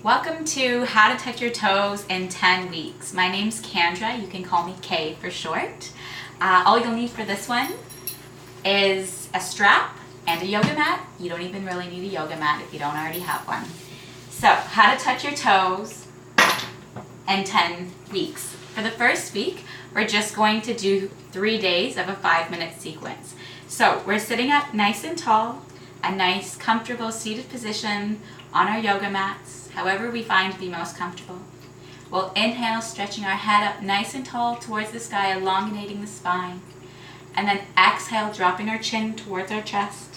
Welcome to How to Touch Your Toes in 10 Weeks. My name's Kendra. You can call me Kay for short. All you'll need for this one is a strap and a yoga mat. You don't even really need a yoga mat if you don't already have one. So, how to touch your toes in 10 weeks. For the first week, we're just going to do 3 days of a 5-minute sequence. So, we're sitting up nice and tall, a nice comfortable seated position on our yoga mats, however we find the most comfortable. We'll inhale, stretching our head up nice and tall towards the sky, elongating the spine. And then exhale, dropping our chin towards our chest.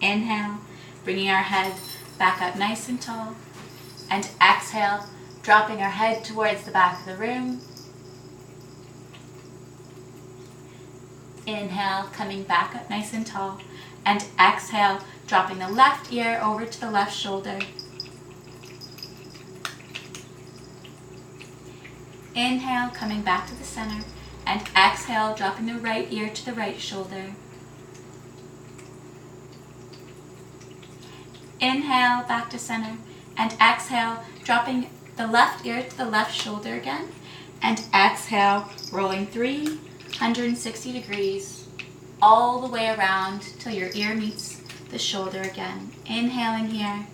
Inhale, bringing our head back up nice and tall. And exhale, dropping our head towards the back of the room. Inhale, coming back up nice and tall. And exhale, dropping the left ear over to the left shoulder. Inhale, coming back to the center. And exhale, dropping the right ear to the right shoulder. Inhale, back to center. And exhale, dropping the left ear to the left shoulder again. And exhale, rolling 360 degrees all the way around till your ear meets the shoulder again. Inhaling here.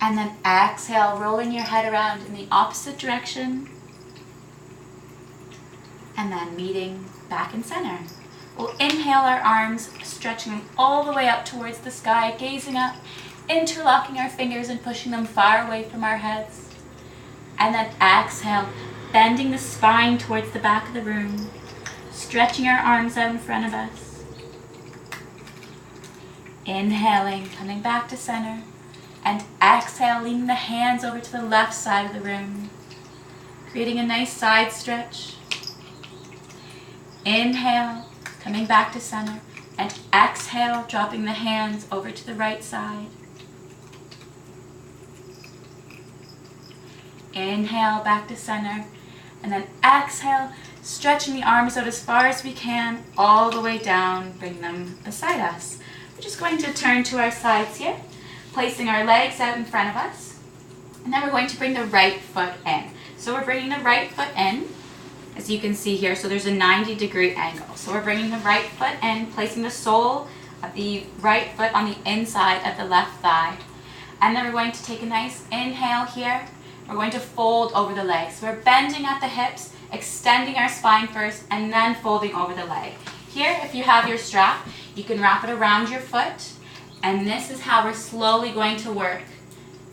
And then exhale, rolling your head around in the opposite direction. And then meeting back in center. We'll inhale our arms, stretching them all the way up towards the sky, gazing up, interlocking our fingers and pushing them far away from our heads. And then exhale, bending the spine towards the back of the room, stretching our arms out in front of us. Inhaling, coming back to center. And exhale, leaning the hands over to the left side of the room, creating a nice side stretch. Inhale, coming back to center. And exhale, dropping the hands over to the right side. Inhale, back to center. And then exhale, stretching the arms out as far as we can, all the way down, bring them beside us. We're just going to turn to our sides here, placing our legs out in front of us. And then we're going to bring the right foot in. So we're bringing the right foot in, as you can see here, so there's a 90-degree angle. So we're bringing the right foot in, placing the sole of the right foot on the inside of the left thigh. And then we're going to take a nice inhale here. We're going to fold over the legs. So we're bending at the hips, extending our spine first, and then folding over the leg. Here, if you have your strap, you can wrap it around your foot, and this is how we're slowly going to work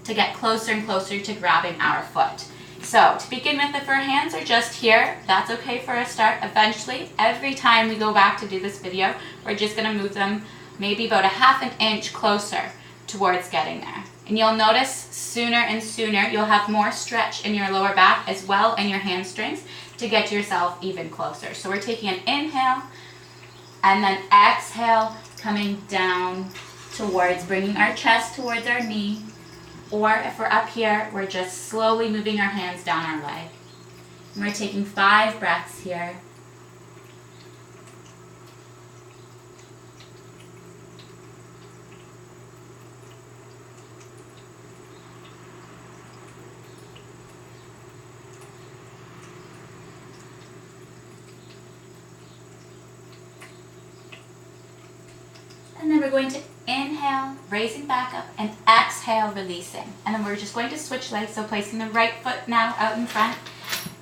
to get closer and closer to grabbing our foot. So, to begin with, if our hands are just here, that's okay for a start. Eventually, every time we go back to do this video, we're just going to move them maybe about a half an inch closer towards getting there. And you'll notice sooner and sooner you'll have more stretch in your lower back as well in your hamstrings to get yourself even closer. So we're taking an inhale and then exhale, coming down towards bringing our chest towards our knee. Or if we're up here, we're just slowly moving our hands down our leg. And we're taking 5 breaths here. And then we're going to inhale, raising back up, and exhale, releasing. And then we're just going to switch legs, so placing the right foot now out in front,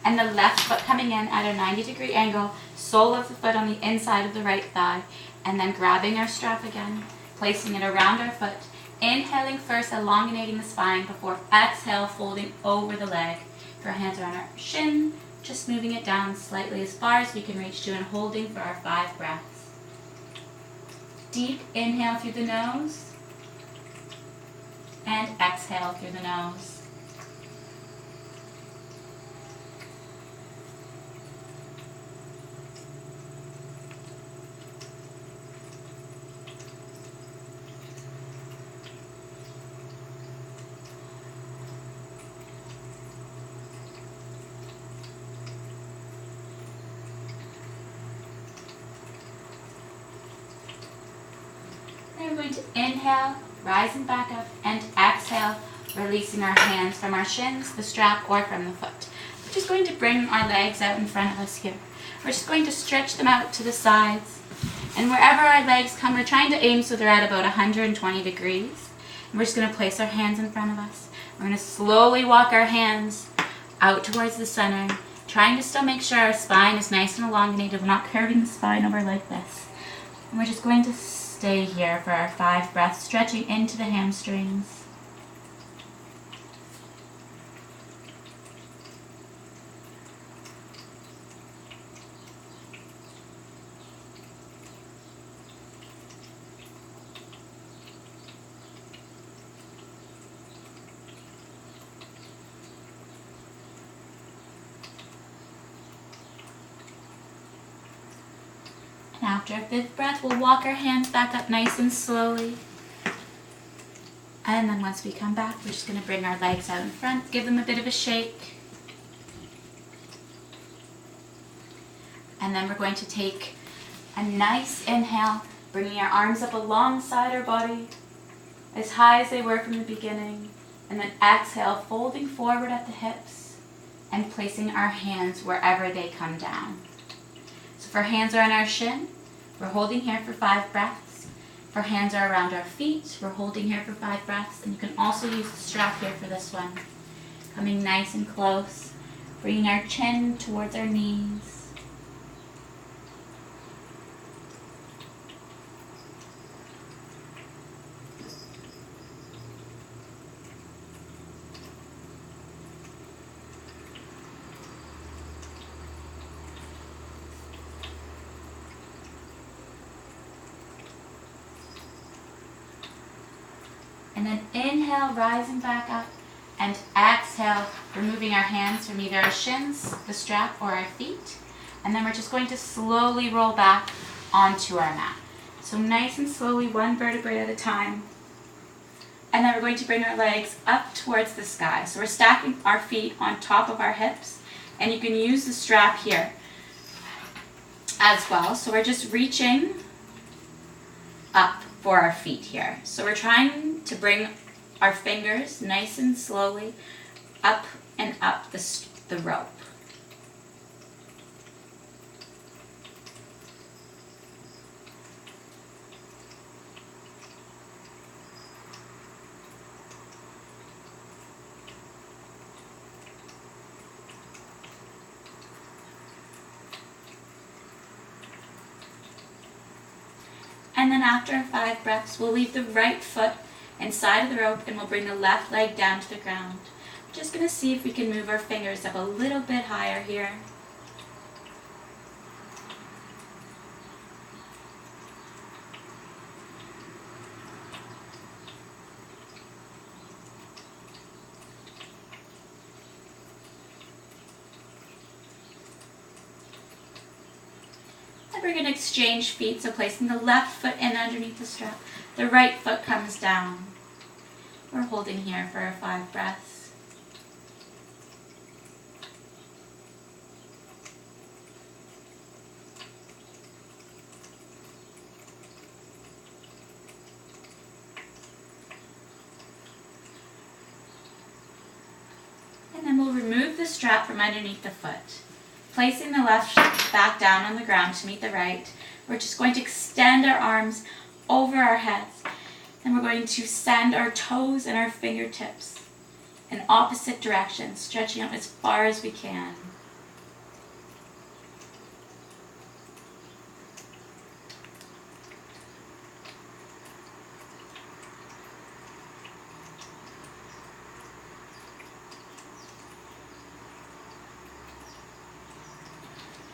and the left foot coming in at a 90-degree angle, sole of the foot on the inside of the right thigh, and then grabbing our strap again, placing it around our foot, inhaling first, elongating the spine before exhale, folding over the leg. If our hands are on our shin, just moving it down slightly as far as we can reach to and holding for our 5 breaths. Deep inhale through the nose and exhale through the nose. going to inhale, rising back up, and exhale, releasing our hands from our shins, the strap, or from the foot. We're just going to bring our legs out in front of us here. We're just going to stretch them out to the sides. And wherever our legs come, we're trying to aim so they're at about 120 degrees. And we're just going to place our hands in front of us. We're going to slowly walk our hands out towards the center, trying to still make sure our spine is nice and elongated. We're not curving the spine over like this. And we're just going to stay here for our 5 breaths, stretching into the hamstrings. And after our 5th breath, we'll walk our hands back up nice and slowly. And then once we come back, we're just going to bring our legs out in front, give them a bit of a shake. And then we're going to take a nice inhale, bringing our arms up alongside our body, as high as they were from the beginning. And then exhale, folding forward at the hips and placing our hands wherever they come down. So if our hands are on our shin, we're holding here for 5 breaths. If our hands are around our feet, we're holding here for 5 breaths. And you can also use the strap here for this one. Coming nice and close, bringing our chin towards our knees. And then inhale, rising back up, and exhale, removing our hands from either our shins, the strap, or our feet. And then we're just going to slowly roll back onto our mat. So nice and slowly, one vertebrae at a time. And then we're going to bring our legs up towards the sky. So we're stacking our feet on top of our hips, and you can use the strap here as well. So we're just reaching up for our feet here. So we're trying to bring our fingers nice and slowly up and up the rope. And then after 5 breaths, we'll leave the right foot inside of the rope and we'll bring the left leg down to the ground. Just going to see if we can move our fingers up a little bit higher here. We're going to exchange feet, so placing the left foot in underneath the strap, the right foot comes down. We're holding here for our 5 breaths. And then we'll remove the strap from underneath the foot. Placing the left back down on the ground to meet the right, we're just going to extend our arms over our heads, and we're going to send our toes and our fingertips in opposite directions, stretching out as far as we can.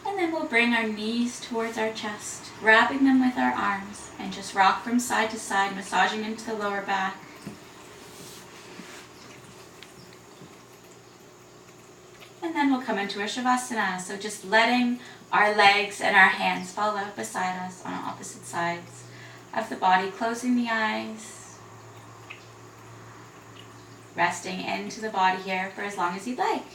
And then we'll bring our knees towards our chest, wrapping them with our arms, and just rock from side to side, massaging into the lower back. And then we'll come into our Shavasana, so just letting our legs and our hands fall out beside us on opposite sides of the body, closing the eyes, resting into the body here for as long as you'd like.